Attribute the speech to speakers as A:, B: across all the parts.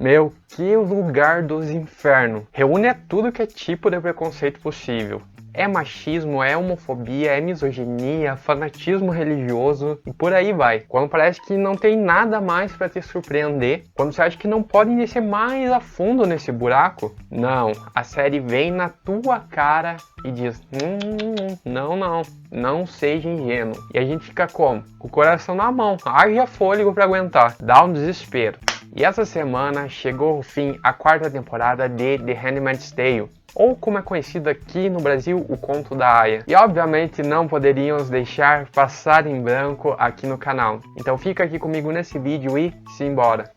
A: Meu, que lugar dos infernos. Reúne tudo que é tipo de preconceito possível. É machismo, é homofobia, é misoginia, fanatismo religioso e por aí vai. Quando parece que não tem nada mais para te surpreender, quando você acha que não pode descer mais a fundo nesse buraco, não, a série vem na tua cara e diz, não seja ingênuo. E a gente fica como? Com o coração na mão, haja fôlego para aguentar, dá um desespero. E essa semana chegou ao fim a 4ª temporada de The Handmaid's Tale, ou como é conhecido aqui no Brasil, o Conto da Aia. E obviamente não poderíamos deixar passar em branco aqui no canal. Então fica aqui comigo nesse vídeo e simbora!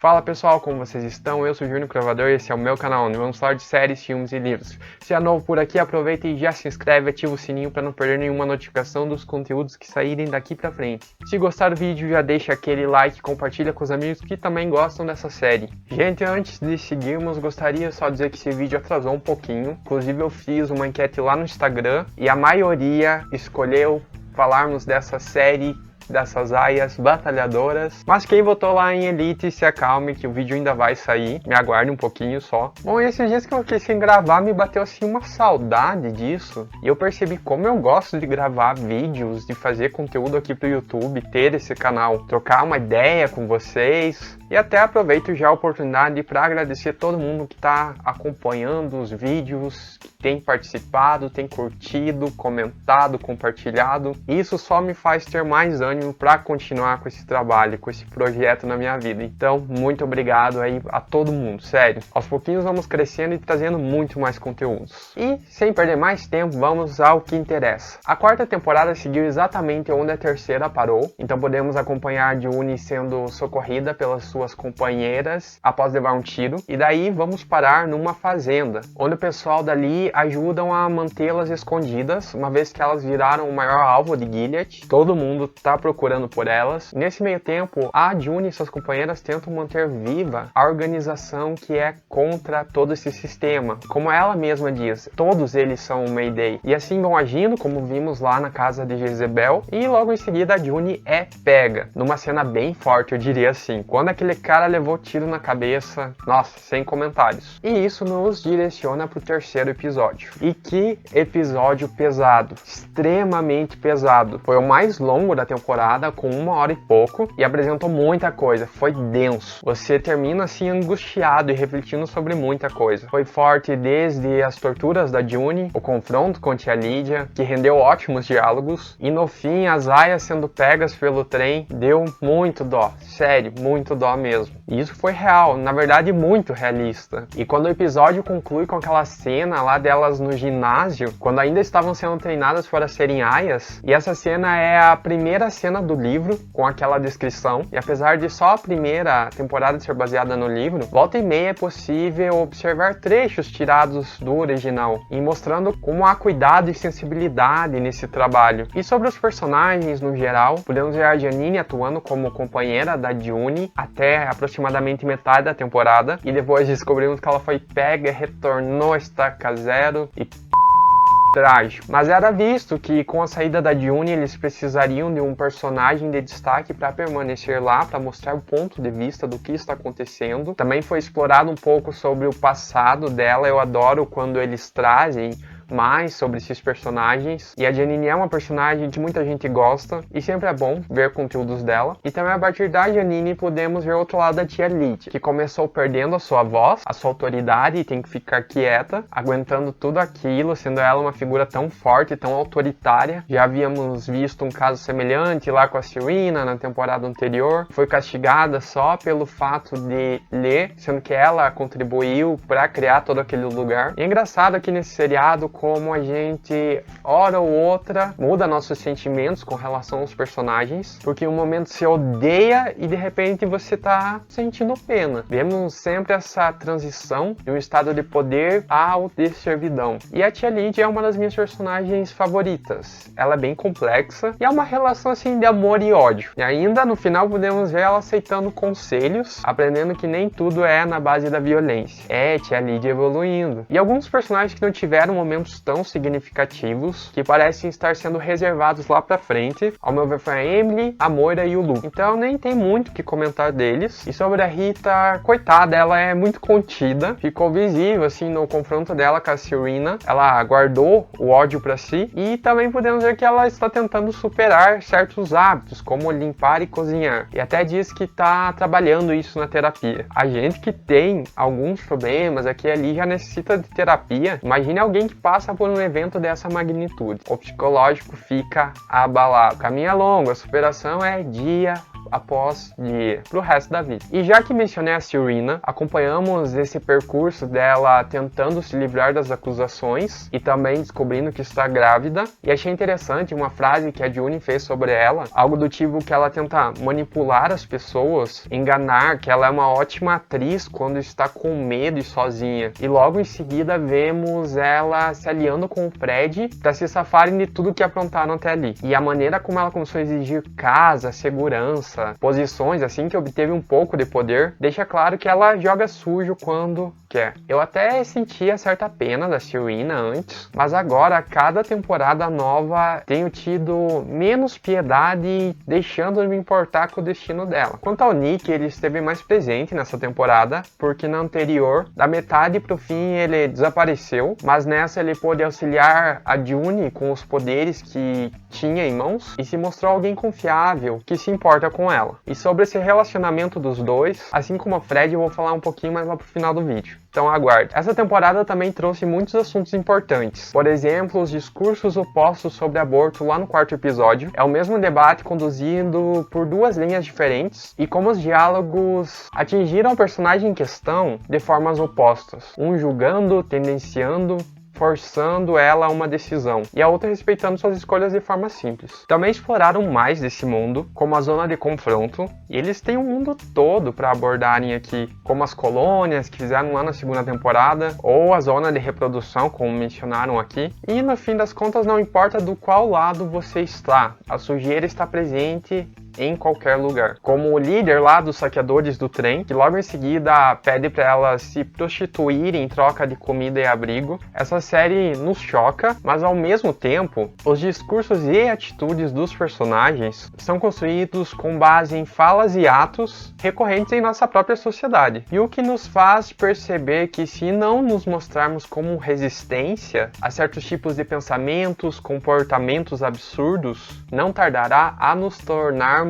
A: Fala pessoal, como vocês estão? Eu sou o Júnior Cravador e esse é o meu canal, onde vamos falar de séries, filmes e livros. Se é novo por aqui, aproveita e já se inscreve, ativa o sininho para não perder nenhuma notificação dos conteúdos que saírem daqui pra frente. Se gostar do vídeo, já deixa aquele like, compartilha com os amigos que também gostam dessa série. Gente, antes de seguirmos, gostaria só de dizer que esse vídeo atrasou um pouquinho. Inclusive eu fiz uma enquete lá no Instagram e a maioria escolheu falarmos dessa série, dessas aias batalhadoras. Mas quem votou lá em Elite, se acalme que o vídeo ainda vai sair. Me aguarde um pouquinho só. Bom, esses dias que eu fiquei sem gravar, me bateu assim uma saudade disso. E eu percebi como eu gosto de gravar vídeos, de fazer conteúdo aqui pro YouTube, ter esse canal, trocar uma ideia com vocês. E até aproveito já a oportunidade para agradecer todo mundo que está acompanhando os vídeos, que tem participado, tem curtido, comentado, compartilhado. Isso só me faz ter mais ânimo para continuar com esse trabalho, com esse projeto na minha vida. Então, muito obrigado aí a todo mundo, sério. Aos pouquinhos vamos crescendo e trazendo muito mais conteúdos. E, sem perder mais tempo, vamos ao que interessa. A 4ª temporada seguiu exatamente onde a 3ª parou, então podemos acompanhar Juni sendo socorrida pelas suas companheiras após levar um tiro, e daí vamos parar numa fazenda, onde o pessoal dali ajudam a mantê-las escondidas, uma vez que elas viraram o maior alvo de Gilead. Todo mundo tá procurando por elas. Nesse meio tempo, a Juni e suas companheiras tentam manter viva a organização que é contra todo esse sistema. Como ela mesma diz, todos eles são o Mayday. E assim vão agindo, como vimos lá na casa de Jezebel, e logo em seguida a Juni é pega, numa cena bem forte, eu diria assim. Quando aquele cara levou tiro na cabeça, nossa, sem comentários. E isso nos direciona pro 3º episódio. E que episódio pesado, extremamente pesado. Foi o mais longo da temporada, com 1 hora e pouco, e apresentou muita coisa, foi denso. Você termina assim angustiado e refletindo sobre muita coisa. Foi forte desde as torturas da Juni, o confronto com tia Lídia, que rendeu ótimos diálogos, e no fim as aias sendo pegas pelo trem, deu muito dó, sério, muito dó mesmo. E isso foi real, na verdade muito realista. E quando o episódio conclui com aquela cena lá delas no ginásio, quando ainda estavam sendo treinadas para serem aias, e essa cena é a primeira cena do livro, com aquela descrição, e apesar de só a primeira temporada ser baseada no livro, volta e meia é possível observar trechos tirados do original, e mostrando como há cuidado e sensibilidade nesse trabalho. E sobre os personagens no geral, podemos ver a Janine atuando como companheira da Juni até aproximadamente metade da temporada, e depois descobrimos que ela foi pega, retornou a estaca zero e trágico. Mas era visto que com a saída da Juni eles precisariam de um personagem de destaque para permanecer lá, para mostrar o ponto de vista do que está acontecendo. Também foi explorado um pouco sobre o passado dela. Eu adoro quando eles trazem mais sobre esses personagens, e a Janine é uma personagem que muita gente gosta e sempre é bom ver conteúdos dela. E também a partir da Janine podemos ver o outro lado da tia Lídia, que começou perdendo a sua voz, a sua autoridade, e tem que ficar quieta, aguentando tudo aquilo, sendo ela uma figura tão forte, tão autoritária. Já havíamos visto um caso semelhante lá com a Serena na temporada anterior, foi castigada só pelo fato de ler, sendo que ela contribuiu para criar todo aquele lugar. E é engraçado aqui nesse seriado como a gente, hora ou outra, muda nossos sentimentos com relação aos personagens, porque em um momento você odeia e de repente você tá sentindo pena. Vemos sempre essa transição de um estado de poder ao de servidão. E a tia Lídia é uma das minhas personagens favoritas. Ela é bem complexa e é uma relação assim de amor e ódio. E ainda no final podemos ver ela aceitando conselhos, aprendendo que nem tudo é na base da violência. É, tia Lídia evoluindo. E alguns personagens que não tiveram momentos momentos tão significativos que parecem estar sendo reservados lá pra frente. Ao meu ver, foi a Emily, a Moira e o Lu. Então nem tem muito o que comentar deles. E sobre a Rita, coitada, ela é muito contida. Ficou visível, assim, no confronto dela com a Serena. Ela guardou o ódio pra si. E também podemos ver que ela está tentando superar certos hábitos, como limpar e cozinhar. E até diz que tá trabalhando isso na terapia. A gente que tem alguns problemas aqui e ali já necessita de terapia. Imagine alguém que passa por um evento dessa magnitude. O psicológico fica abalado. O caminho é longo, a superação é dia após dia, pro resto da vida. E já que mencionei a Serena, acompanhamos esse percurso dela tentando se livrar das acusações e também descobrindo que está grávida. E achei interessante uma frase que a Juni fez sobre ela, algo do tipo que ela tenta manipular as pessoas, enganar que ela é uma ótima atriz quando está com medo e sozinha. E logo em seguida vemos ela se aliando com o Fred para se safarem de tudo que aprontaram até ali. E a maneira como ela começou a exigir casa, segurança, posições, assim que obteve um pouco de poder, deixa claro que ela joga sujo quando quer. Eu até sentia certa pena da Serena antes, mas agora, a cada temporada nova, tenho tido menos piedade, deixando de me importar com o destino dela. Quanto ao Nick, ele esteve mais presente nessa temporada, porque na anterior, da metade pro fim, ele desapareceu, mas nessa ele pôde auxiliar a Juni com os poderes que tinha em mãos e se mostrou alguém confiável, que se importa com ela. E sobre esse relacionamento dos dois, assim como a Fred, eu vou falar um pouquinho mais lá pro final do vídeo. Então aguarde. Essa temporada também trouxe muitos assuntos importantes. Por exemplo, os discursos opostos sobre aborto lá no quarto episódio. É o mesmo debate conduzido por duas linhas diferentes e como os diálogos atingiram o personagem em questão de formas opostas. Um julgando, tendenciando, forçando ela a uma decisão, e a outra respeitando suas escolhas de forma simples. Também exploraram mais desse mundo, como a zona de confronto, e eles têm um mundo todo para abordarem aqui, como as colônias que fizeram lá na segunda temporada, ou a zona de reprodução, como mencionaram aqui. E no fim das contas, não importa do qual lado você está, a sujeira está presente em qualquer lugar. Como o líder lá dos saqueadores do trem, que logo em seguida pede para elas se prostituírem em troca de comida e abrigo. Essa série nos choca, mas ao mesmo tempo, os discursos e atitudes dos personagens são construídos com base em falas e atos recorrentes em nossa própria sociedade. E o que nos faz perceber que se não nos mostrarmos como resistência a certos tipos de pensamentos, comportamentos absurdos, não tardará a nos tornar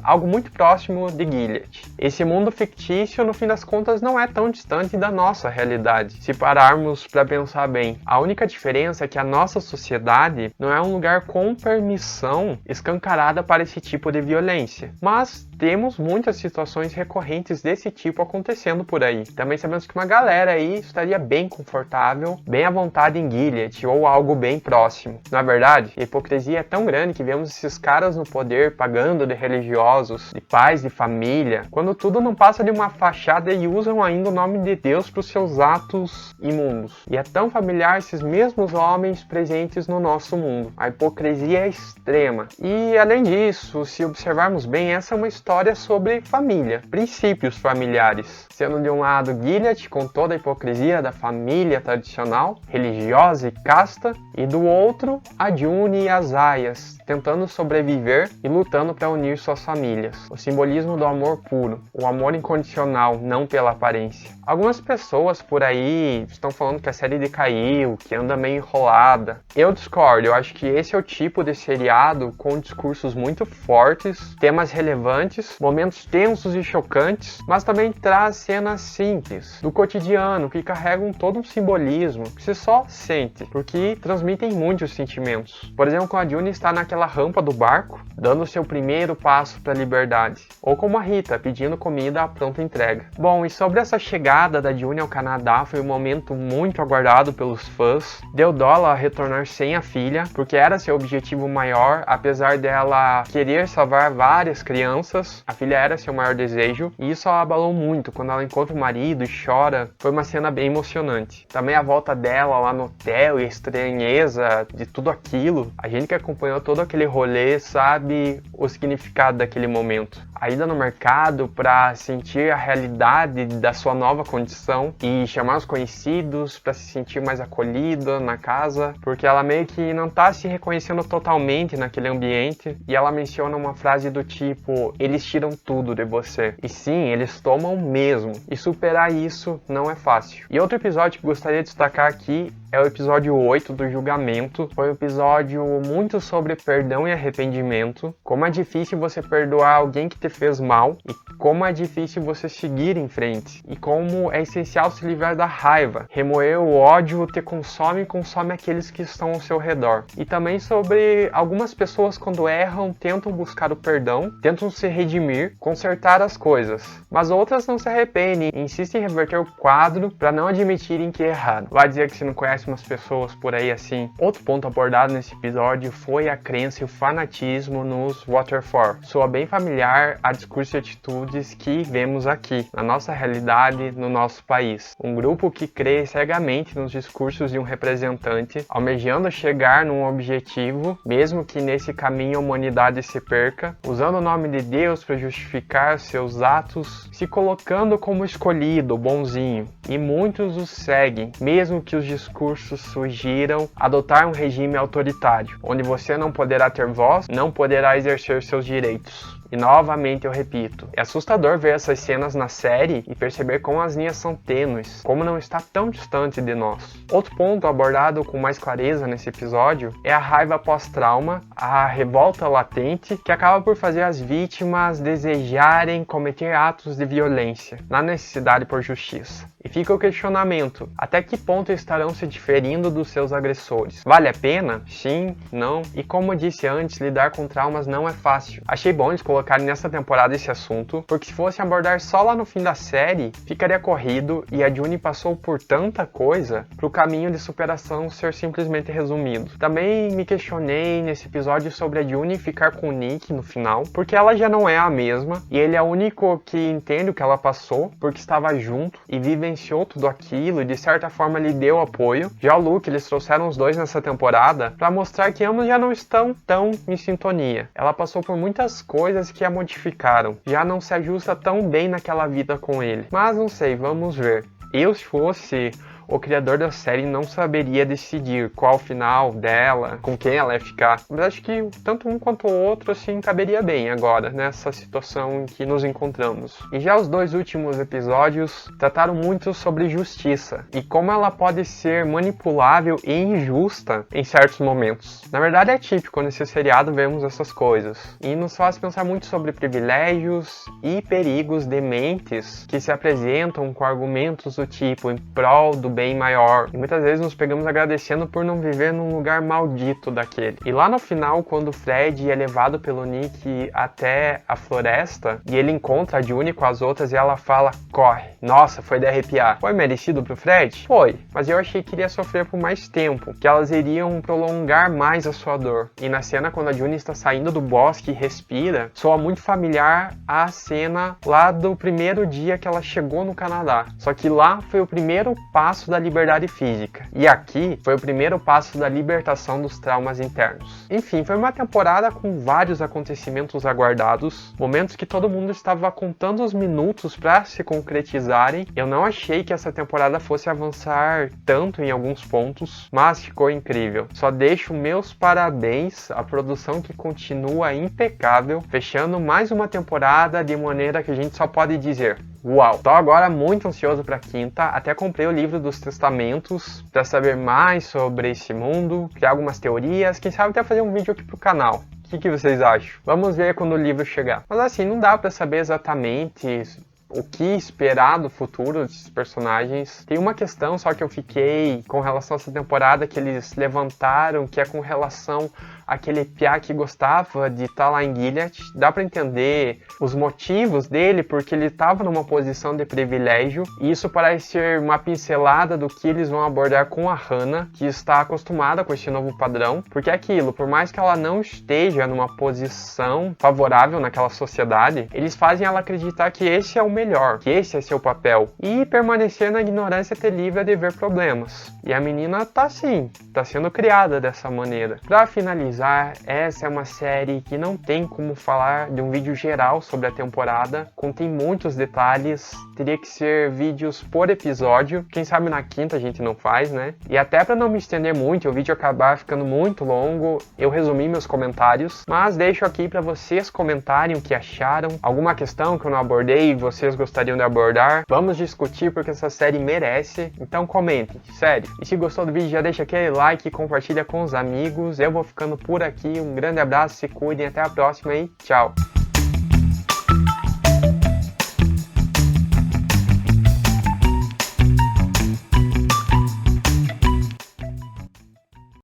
A: algo muito próximo de Gilead. Esse mundo fictício, no fim das contas, não é tão distante da nossa realidade. Se pararmos para pensar bem, a única diferença é que a nossa sociedade não é um lugar com permissão escancarada para esse tipo de violência. Mas temos muitas situações recorrentes desse tipo acontecendo por aí. Também sabemos que uma galera aí estaria bem confortável, bem à vontade em Gilead ou algo bem próximo. Na verdade, a hipocrisia é tão grande que vemos esses caras no poder pagando de religiosos, de pais de família, quando tudo não passa de uma fachada e usam ainda o nome de Deus para os seus atos imundos. E é tão familiar esses mesmos homens presentes no nosso mundo. A hipocrisia é extrema. E além disso, se observarmos bem, essa é uma história sobre família, princípios familiares. Sendo de um lado Gilead com toda a hipocrisia da família tradicional, religiosa e casta, e do outro a Juni e as Aias, tentando sobreviver e lutando para unir suas famílias. O simbolismo do amor puro, o amor incondicional, não pela aparência. Algumas pessoas por aí estão falando que a série decaiu, que anda meio enrolada. Eu discordo, eu acho que esse é o tipo de seriado com discursos muito fortes, temas relevantes, momentos tensos e chocantes, mas também traz cenas simples, do cotidiano, que carregam todo um simbolismo, que você só sente, porque transmitem muitos sentimentos. Por exemplo, quando a Juni está naquela rampa do barco, dando seu primeiro passo para a liberdade. Ou como a Rita, pedindo comida à pronta entrega. Bom, e sobre essa chegada da Juni ao Canadá, foi um momento muito aguardado pelos fãs. Deu dó ela retornar sem a filha, porque era seu objetivo maior, apesar dela querer salvar várias crianças, a filha era seu maior desejo, e isso a abalou muito. Quando ela encontra o marido e chora, foi uma cena bem emocionante. Também a volta dela lá no hotel e a estranheza de tudo aquilo. A gente que acompanhou todo aquele rolê sabe o significado daquele momento. a ida no mercado para sentir a realidade da sua nova condição e chamar os conhecidos para se sentir mais acolhida na casa, porque ela meio que não tá se reconhecendo totalmente naquele ambiente, e ela menciona uma frase do tipo: eles tiram tudo de você. E sim, eles tomam mesmo, e superar isso não é fácil. E outro episódio que gostaria de destacar aqui é o episódio 8 do julgamento. Foi um episódio muito sobre perdão e arrependimento, como é difícil você perdoar alguém que te fez mal e como é difícil você seguir em frente, e como é essencial se livrar da raiva. Remoer o ódio te consome e consome aqueles que estão ao seu redor. E também sobre algumas pessoas, quando erram, tentam buscar o perdão, tentam se redimir, consertar as coisas, mas outras não se arrependem e insistem em reverter o quadro para não admitirem que erraram. Vai dizer que se não conhece umas pessoas por aí assim. Outro ponto abordado nesse episódio foi a crença e o fanatismo nos Waterford. Soa bem familiar a discurso e atitudes que vemos aqui, na nossa realidade, no nosso país. Um grupo que crê cegamente nos discursos de um representante, almejando chegar num objetivo, mesmo que nesse caminho a humanidade se perca, usando o nome de Deus para justificar seus atos, se colocando como escolhido, bonzinho. E muitos os seguem, mesmo que os discursos sugiram adotar um regime autoritário, onde você não poderá ter voz, não poderá exercer seus direitos. E novamente eu repito, é assustador ver essas cenas na série e perceber como as linhas são tênues, como não está tão distante de nós. Outro ponto abordado com mais clareza nesse episódio é a raiva pós-trauma, a revolta latente, que acaba por fazer as vítimas desejarem cometer atos de violência, na necessidade por justiça. E fica o questionamento, até que ponto estarão se diferindo dos seus agressores? Vale a pena? Sim? Não? E como eu disse antes, lidar com traumas não é fácil. Achei bom eles colocarem nessa temporada esse assunto, porque se fosse abordar só lá no fim da série, ficaria corrido e a Juni passou por tanta coisa para o caminho de superação ser simplesmente resumido. Também me questionei nesse episódio sobre a Juni ficar com o Nick no final, porque ela já não é a mesma e ele é o único que entende o que ela passou, porque estava junto e vivenciou tudo aquilo e de certa forma lhe deu apoio. Já o Luke, eles trouxeram os dois nessa temporada para mostrar que ambos já não estão tão em sintonia. Ela passou por muitas coisas que a modificaram, já não se ajusta tão bem naquela vida com ele. Mas não sei, vamos ver. Eu, se fosse o criador da série, não saberia decidir qual o final dela, com quem ela ia ficar. Mas acho que tanto um quanto o outro, assim, caberia bem agora, nessa situação em que nos encontramos. E já os dois últimos episódios trataram muito sobre justiça e como ela pode ser manipulável e injusta em certos momentos. Na verdade, é típico nesse seriado vermos essas coisas. E nos faz pensar muito sobre privilégios e perigos de mentes que se apresentam com argumentos do tipo em prol do bem maior. E muitas vezes nos pegamos agradecendo por não viver num lugar maldito daquele. E lá no final, quando o Fred é levado pelo Nick até a floresta e ele encontra a Juni com as outras e ela fala: corre. Nossa, foi de arrepiar. Foi merecido pro Fred? Foi. Mas eu achei que iria sofrer por mais tempo, que elas iriam prolongar mais a sua dor. E na cena, quando a Juni está saindo do bosque e respira, soa muito familiar a cena lá do primeiro dia que ela chegou no Canadá. Só que lá foi o primeiro passo da liberdade física. E aqui foi o primeiro passo da libertação dos traumas internos. Enfim, foi uma temporada com vários acontecimentos aguardados, momentos que todo mundo estava contando os minutos para se concretizarem. Eu não achei que essa temporada fosse avançar tanto em alguns pontos, mas ficou incrível. Só deixo meus parabéns à produção, que continua impecável, fechando mais uma temporada de maneira que a gente só pode dizer: uau! Tô agora muito ansioso pra quinta, até comprei o livro dos testamentos para saber mais sobre esse mundo, criar algumas teorias, quem sabe até fazer um vídeo aqui pro canal. O que vocês acham? Vamos ver quando o livro chegar. Mas assim, não dá pra saber exatamente o que esperar do futuro desses personagens. Tem uma questão só que eu fiquei com relação a essa temporada que eles levantaram, que é com relação àquele piá que gostava de estar lá em Gilead. Dá pra entender os motivos dele, porque ele estava numa posição de privilégio, e isso parece ser uma pincelada do que eles vão abordar com a Hannah, que está acostumada com esse novo padrão, porque é aquilo, por mais que ela não esteja numa posição favorável naquela sociedade, eles fazem ela acreditar que esse é o melhor, que esse é seu papel, e permanecer na ignorância te livra de ver problemas. E a menina tá assim, tá sendo criada dessa maneira. Pra finalizar, finalizar, essa é uma série que não tem como falar de um vídeo geral sobre a temporada, contém muitos detalhes, teria que ser vídeos por episódio, quem sabe na quinta a gente não faz, né? E até para não me estender muito e o vídeo acabar ficando muito longo, eu resumi meus comentários, mas deixo aqui para vocês comentarem o que acharam, alguma questão que eu não abordei e vocês gostariam de abordar, vamos discutir porque essa série merece, então comentem, sério. E se gostou do vídeo já deixa aquele like e compartilha com os amigos, eu vou ficando por aqui, um grande abraço, se cuidem, até a próxima e tchau!